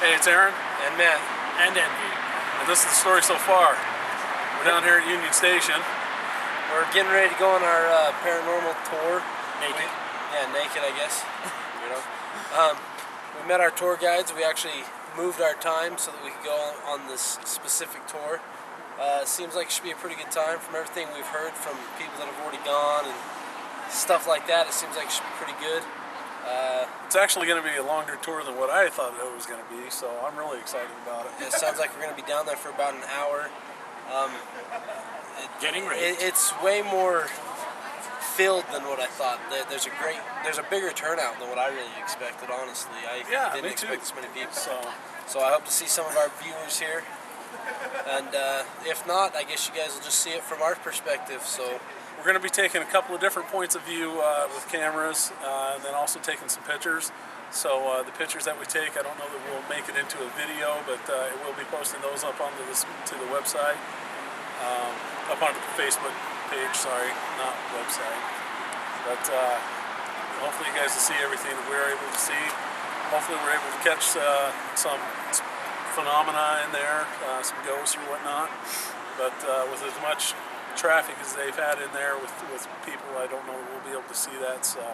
Hey, it's Aaron. And Matt. And Envy. And this is the story so far. We're down here at Union Station. We're getting ready to go on our paranormal tour. Naked. Naked, I guess. You know. We met our tour guides. We actually moved our time so that we could go on this specific tour. Seems like it should be a pretty good time. From everything we've heard from people that have already gone and stuff like that, it seems like it should be pretty good. It's actually going to be a longer tour than what I thought it was going to be, so I'm really excited about it. It sounds like we're going to be down there for about an hour. Getting ready. It's way more filled than what I thought. There's a bigger turnout than what I really expected, honestly. I didn't expect this many people. So I hope to see some of our viewers here. And if not, I guess you guys will just see it from our perspective. So we're going to be taking a couple of different points of view with cameras, and then also taking some pictures. So the pictures that we take, I don't know that we'll make it into a video, but we'll be posting those up onto to the website, up onto the Facebook page. Sorry, not website. But hopefully you guys will see everything that we're able to see. Hopefully we're able to catch some phenomena in there, some ghosts or whatnot. But with as much traffic as they've had in there with people, I don't know that we'll be able to see that. So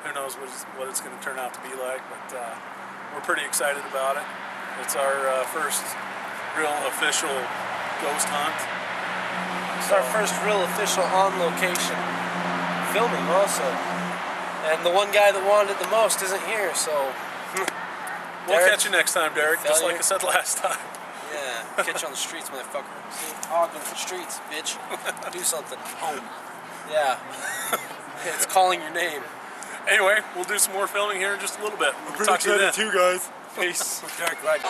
who knows what it's going to turn out to be like. But we're pretty excited about it. It's our first real official ghost hunt. It's our first real official on location filming also. And the one guy that wanted it the most isn't here, so we'll catch you next time, Derek, just like I said last time. Yeah, catch you on the streets, motherfucker. Hogging for streets, bitch. Do something. Home. Yeah. It's calling your name. Anyway, we'll do some more filming here in just a little bit. We'll talk to you then. Too, guys. Peace. Derek, right.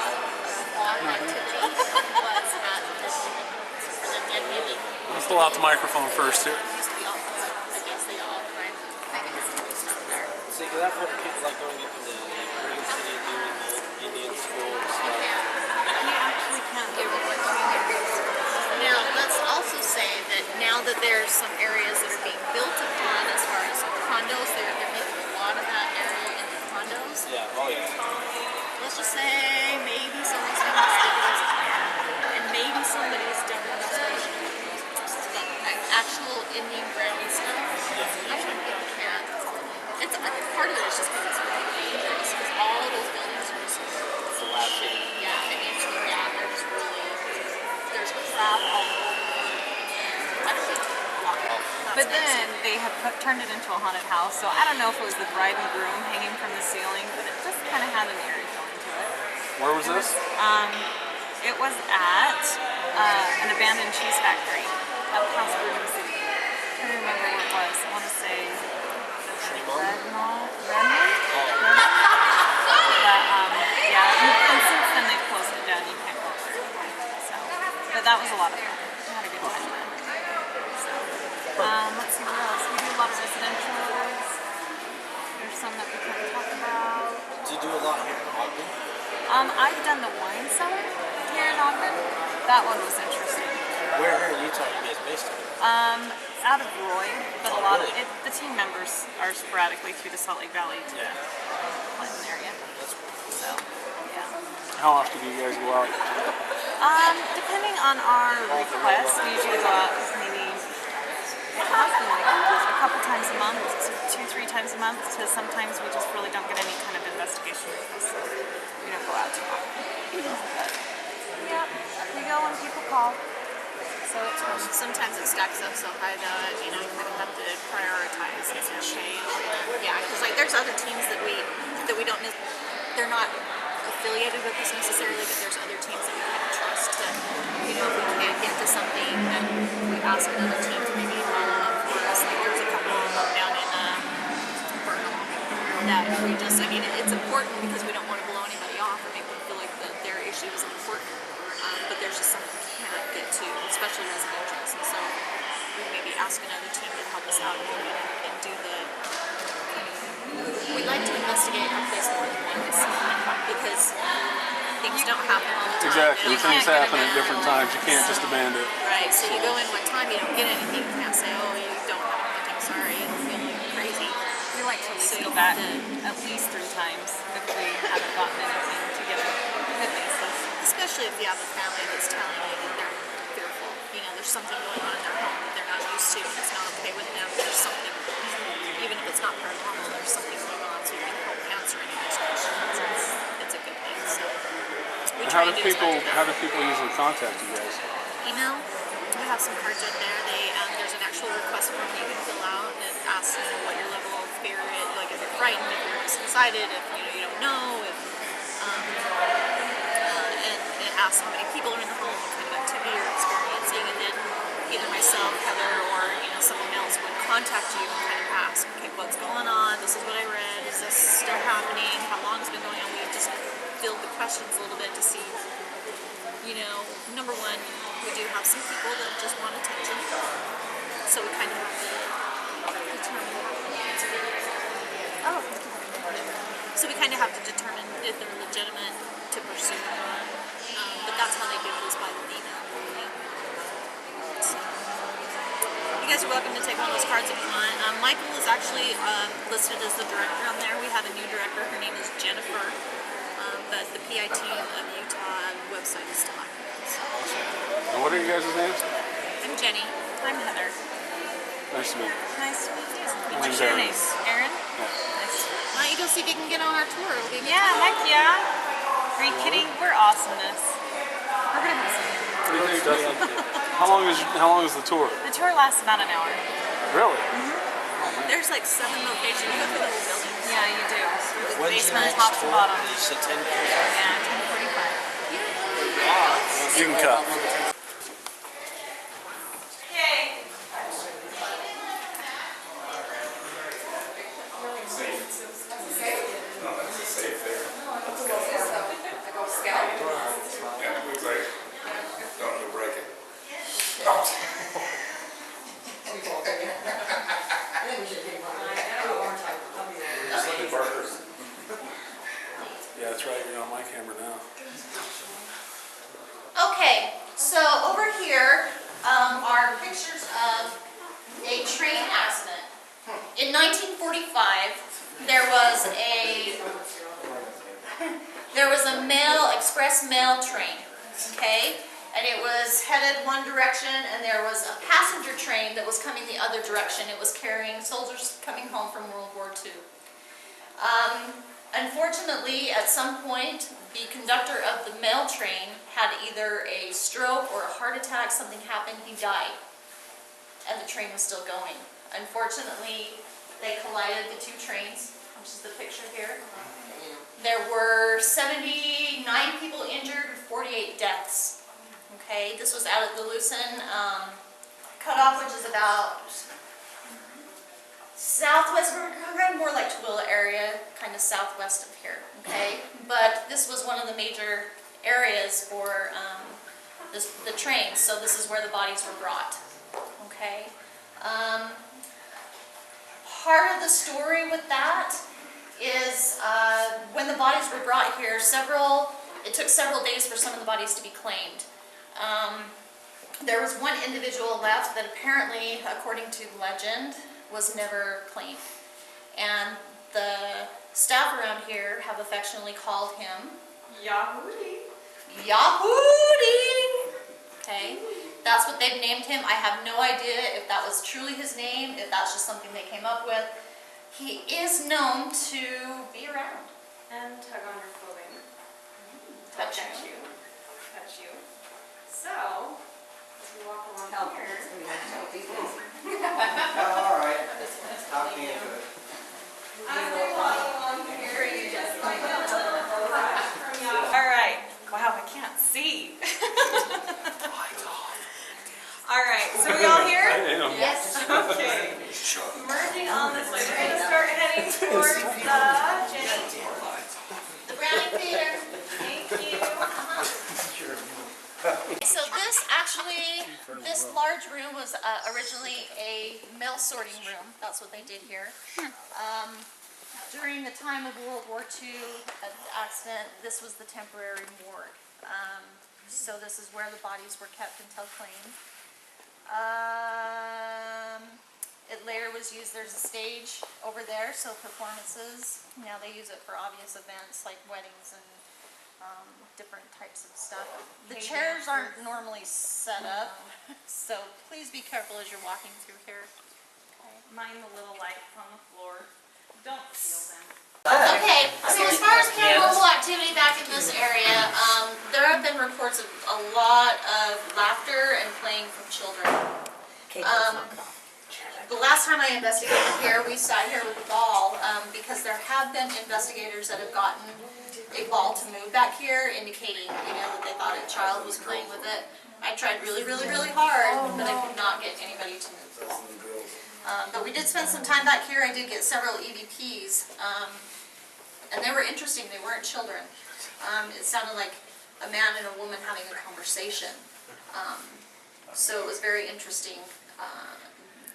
Let's pull out the microphone first here. See, because I've heard people like going up into Green City and doing the Indian school and stuff. You actually can't give it what communities. Now, let's also say that now that there's some areas that are being built upon as far as condos, they're making a lot of that area into condos. Yeah, oh yeah. Let's just say maybe somebody's investigated and maybe somebody's done an investigation. Actual Indian ground stuff. Yeah. I think people can't. It's part of it is just because it's really dangerous because all those buildings are just dilapidated. Yeah, I mean, there's there's crap all over. I don't think but then they have turned it into a haunted house, so I don't know if it was the bride and groom hanging from the ceiling, but it just kind of had an eerie feeling to it. Where was this? It was at an abandoned cheese factory up past Green City. I can't remember where it was. I want to say Redmond? But yeah, and since then they've closed it down. You can't go through. So, but that was a lot of fun. We had a good time then. So, let's see what else. We do a lot of residentials. There's some that we can't talk about. Do you do a lot here in Ogden? I've done the wine cellar here in Ogden. That one was interesting. Where here in Utah are you guys based in? Out of Roy, but a lot of it, the team members are sporadically through the Salt Lake Valley Clinton area. So, yeah. How often do you guys go out? Depending on our request, we usually go out maybe it has been like a couple times a month, so 2-3 times a month, to sometimes we just really don't get any kind of investigation requests, so we don't go out too often. But, yeah, we go when people call. So it's sometimes it stacks up so high that you kind of have to prioritize and change. Yeah, because like there's other teams that we don't they're not affiliated with us necessarily, but there's other teams that we kind of trust to if we can't get to something, then we ask another team to maybe follow up for us. Like there was a couple of them down in Burnham that we just it's important because we don't want to blow anybody off or make them feel like that their issue isn't important. But there's just something we can't get to, especially residentials, and so we maybe ask another team to help us out and do the. We like to investigate our place more than once because things don't happen all the time. Exactly, things happen at different times. You can't just abandon it. Right. So you go in one time, you don't get anything. You can't say, "Oh, you don't have anything. I'm sorry, I'm feeling crazy." We like to go back at least 3 times if we haven't gotten anything together. if you have a family that's telling you that they're fearful, you know, there's something going on in their home that they're not used to, and it's not okay with them, there's something, even if it's not paranormal, there's something going on, so you can help answer any of those questions. It's a good thing. So we And try how and do do as much people of that. usually contact you guys? Email. We have some cards in there. There's an actual request form you can fill out, and it asks, you know, what your level of fear is, like if you're frightened, if you're excited, if you don't know, if and it asks how many people are in the home, what kind of activity you're experiencing, and then either myself, Heather, or someone else would contact you and kind of ask, okay, what's going on? This is what I read. Is this still happening? How long has it been going on? We just build the questions a little bit to see. Number one, we do have some people that just want attention, so we kind of have to determine. Oh. So we kind of have to determine if they're legitimate to pursue or not. But that's how they do it, is by the email. So, you guys are welcome to take one of those cards if you want. Michael is actually listed as the director on there. We have a new director. Her name is Jennifer. But the PI team of Utah website is still active. So. And what are you guys' names? I'm Jenny. I'm Heather. Nice to meet you. Nice to meet you. My What's name's your Aaron. name? Aaron? Yes. Nice. Why don't you go see if you can get on our tour? It'll be a good Yeah, time. heck yeah. Are you kidding? We're awesomeness. We're gonna have some. What do you think, Dustin? How long is the tour? The tour lasts about an hour. Really? There's like 7 locations. You go through the whole building. Yeah, you do. When's your Basement, next top to tour? bottom. You said 10 Yeah, 10:45. You can cut. Yay. Yeah, that's right. You're on my camera now. Okay, so over here are pictures of a train accident. In 1945, there was a express mail train, okay? And it was headed one direction, and there was a passenger train that was coming the other direction. It was carrying soldiers coming home from World War II. Unfortunately, at some point, the conductor of the mail train had either a stroke or a heart attack, something happened, he died. And the train was still going. Unfortunately, they collided the two trains, which is the picture here. There were 79 people injured, 48 deaths. Okay, this was out at the Lucin cutoff, which is about southwest, we're kind of more like Tooele area, kind of southwest of here, okay? But this was one of the major areas for the train, so this is where the bodies were brought, okay? Part of the story with that is when the bodies were brought here, it took several days for some of the bodies to be claimed. There was one individual left that apparently, according to legend, was never claimed. And the staff around here have affectionately called him Yahoo! Yahoo! Okay, that's what they've named him. I have no idea if that was truly his name, if that's just something they came up with. He is known to be around. And tug on your clothing. Touch you. Touch you. So, as we walk along here. All right. Talk to you. Alright. Wow, I can't see. Alright, so we all here? Yes. Okay. Merging on this way. We're going to start heading towards Jenny. The Browning Theater. Thank you. So this large room was originally a mail sorting room. That's what they did here. During the time of World War II accident, this was the temporary morgue. So this is where the bodies were kept until claimed. It later was used, there's a stage over there, so performances. Now they use it for obvious events like weddings and different types types of stuff. The chairs aren't normally set up, so please be careful as you're walking through here. Mind the little lights on the floor. Don't steal them. Okay, so as far as paranormal activity back in this area, there have been reports of a lot of laughter and playing from children. The last time I investigated here, we sat here with a ball because there have been investigators that have gotten a ball to move back here, indicating, that they thought a child was playing with it. I tried really, really, really hard, but I could not get anybody to move the ball. But we did spend some time back here. I did get several EVPs, and they were interesting. They weren't children. It sounded like a man and a woman having a conversation. So it was very interesting.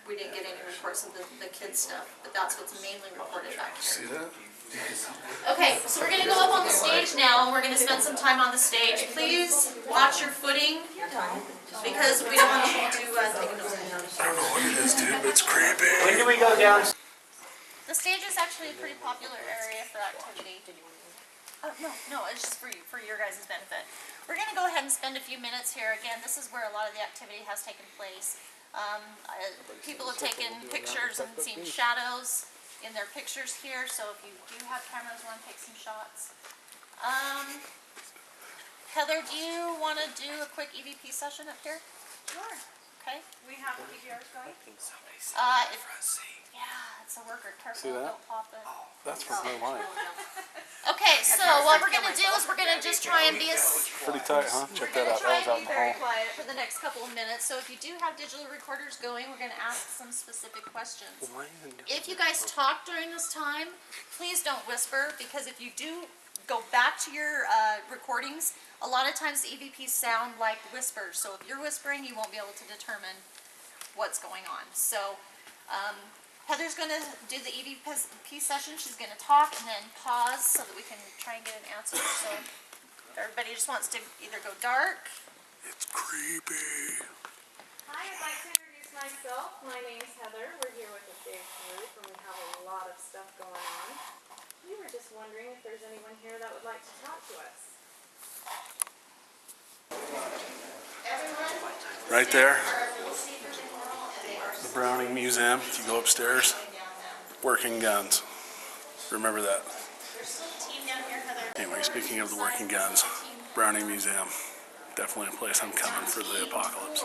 We didn't get any reports of the kid stuff, but that's what's mainly reported back here. See that? Okay, so we're going to go up on the stage now, and we're going to spend some time on the stage. Please watch your footing, because we don't want you to take a nose. I don't know what it is, dude, but it's creepy. When do we go down? The stage is actually a pretty popular area for activity. No, it's just for you, for your guys' benefit. We're going to go ahead and spend a few minutes here. Again, this is where a lot of the activity has taken place. People have taken pictures and seen shadows in their pictures here, so if you do have cameras, want to take some shots. Heather, do you want to do a quick EVP session up here? Sure. Okay. We have PBRs going? Yeah, it's a worker. See Careful, that? don't pop it. That's from my line. Okay, so what we're going to do is we're going to just try and be as... Pretty tight, huh? Check that out. Try That was out in and be the very hall. quiet for the next couple of minutes. So if you do have digital recorders going, we're going to ask some specific questions. If you guys talk during this time, please don't whisper, because if you do go back to your recordings, a lot of times the EVPs sound like whispers. So if you're whispering, you won't be able to determine what's going on. So Heather's going to do the EVP session. She's going to talk and then pause so that we can try and get an answer. So everybody just wants to either go dark. It's creepy. Hi, I'd like to introduce myself. My name's Heather. We're here with the stage group, and we have a lot of stuff going on. We were just wondering if there's anyone here that would like to talk to us. Right there, the Browning Museum. If you go upstairs, working guns. Remember that. Anyway, speaking of the working guns, Browning Museum. Definitely a place I'm coming for the apocalypse.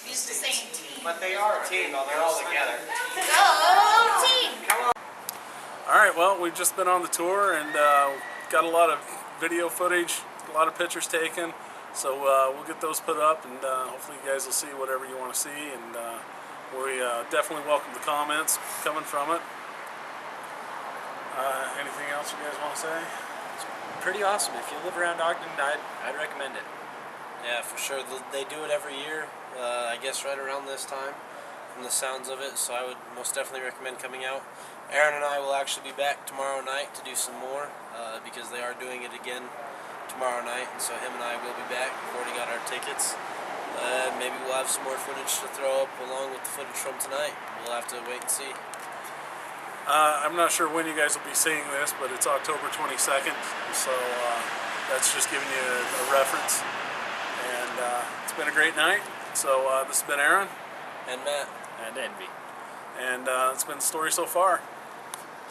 Use the same team. But they are a team, though. They're all together. Go team! Alright, well, we've just been on the tour and got a lot of video footage, a lot of pictures taken. So we'll get those put up, and hopefully you guys will see whatever you want to see. And we definitely welcome the comments coming from it. Anything else you guys want to say? Pretty awesome. If you live around Ogden, I'd recommend it. Yeah, for sure. They do it every year, I guess right around this time, from the sounds of it, so I would most definitely recommend coming out. Aaron and I will actually be back tomorrow night to do some more, because they are doing it again tomorrow night, and so him and I will be back. We've already got our tickets. Maybe we'll have some more footage to throw up along with the footage from tonight. We'll have to wait and see. I'm not sure when you guys will be seeing this, but it's October 22nd, so that's just giving you a reference. And it's been a great night. So this has been Aaron. And Matt. And Envy. And it's been the story so far.